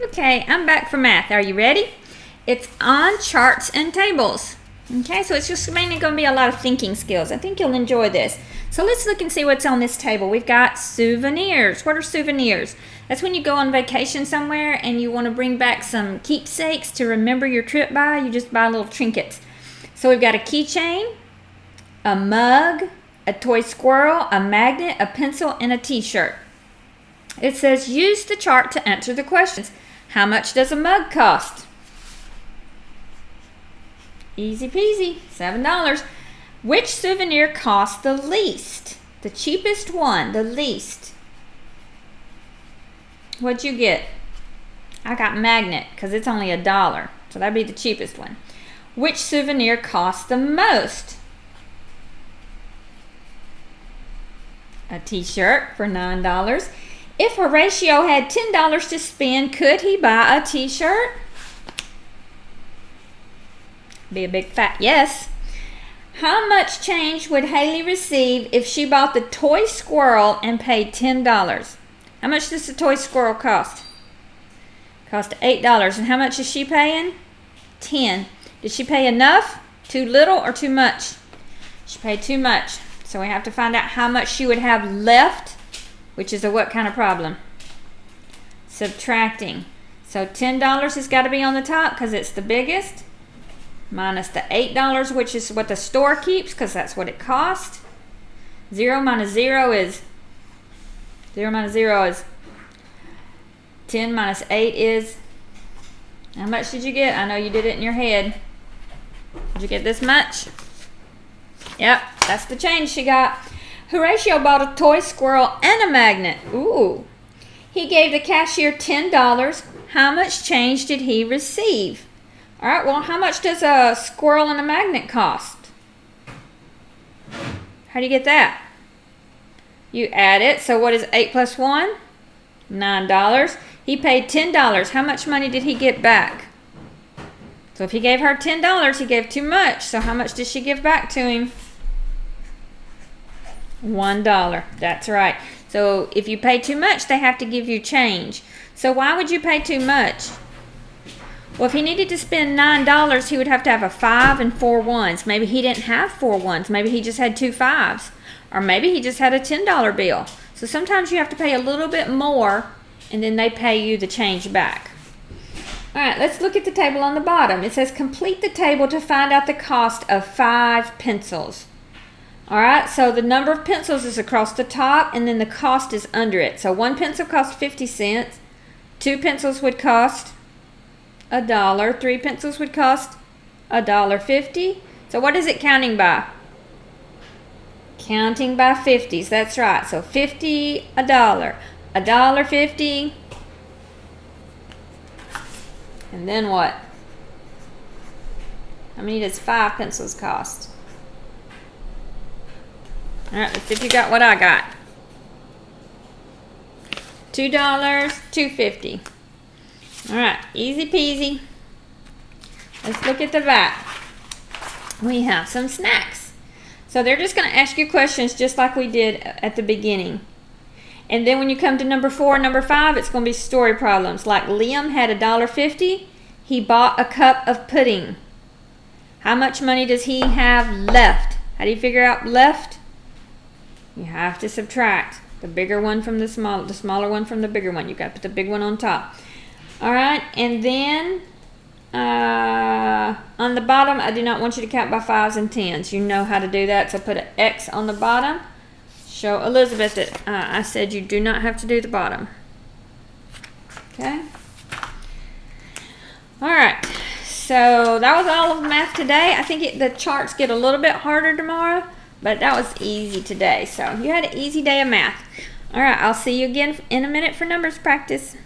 Okay, I'm back for math. Are you ready? It's on charts and tables. Okay, so it's just mainly going to be a lot of thinking skills. I think you'll enjoy this. So let's look and see what's on this table. We've got souvenirs. What are souvenirs? That's when you go on vacation somewhere and you want to bring back some keepsakes to remember your trip by. You just buy little trinkets. So we've got a keychain, a mug, a toy squirrel, a magnet, a pencil, and a t-shirt. It says use the chart to answer the questions. How much does a mug cost? Easy peasy, $7. Which souvenir costs the least? The cheapest one, the least. What'd you get? I got magnet because it's only $1. So that'd be the cheapest one. Which souvenir costs the most? A t-shirt for $9. If Horatio had $10 to spend, could he buy a t-shirt? Be a big fat yes. How much change would Haley receive if she bought the toy squirrel and paid $10? How much does the toy squirrel cost? Cost $8. And how much is she paying? $10. Did she pay enough? Too little or too much? She paid too much. So we have to find out how much she would have left, which is a what kind of problem? Subtracting. So $10 has got to be on the top because it's the biggest. Minus the $8, which is what the store keeps because that's what it cost. 0 minus 0 is 10 minus 8 is, how much did you get? I know you did it in your head. Did you get this much? Yep, that's the change she got. Horatio bought a toy squirrel and a magnet. Ooh. He gave the cashier $10. How much change did he receive? All right, well, how much does a squirrel and a magnet cost? How do you get that? You add it. So what is 8 plus 1? $9. He paid $10. How much money did he get back? So if he gave her $10, he gave too much. So how much did she give back to him? $1. That's right. So if you pay too much, they have to give you change. So why would you pay too much? Well, if he needed to spend $9, he would have to have a 5 and 4 ones. Maybe he didn't have 4 ones. Maybe he just had 2 5s. Or maybe he just had a $10 bill. So sometimes you have to pay a little bit more, and then they pay you the change back. All right, let's look at the table on the bottom. It says complete the table to find out the cost of 5 pencils. All right, so the number of pencils is across the top, and then the cost is under it. So 1 pencil costs 50 cents. 2 pencils would cost $1. 3 pencils would cost $1.50. So what is it counting by? Counting by 50s. That's right. So 50, $1. $1.50. And then what? How many does 5 pencils cost? All right, let's see if you got what I got. $2, $2.50. All right, easy peasy. Let's look at the back. We have some snacks. So they're just going to ask you questions just like we did at the beginning. And then when you come to number 4 and number 5, it's going to be story problems. Like Liam had $1.50. He bought a cup of pudding. How much money does he have left? How do you figure out left? You have to subtract the bigger one from the smaller one from the bigger one. You've got to put the big one on top. All right, and then on the bottom, I do not want you to count by 5s and 10s. You know how to do that, so put an X on the bottom. Show Elizabeth that I said you do not have to do the bottom. Okay? All right, so that was all of math today. I think the charts get a little bit harder tomorrow, but that was easy today. So you had an easy day of math. All right, I'll see you again in a minute for numbers practice.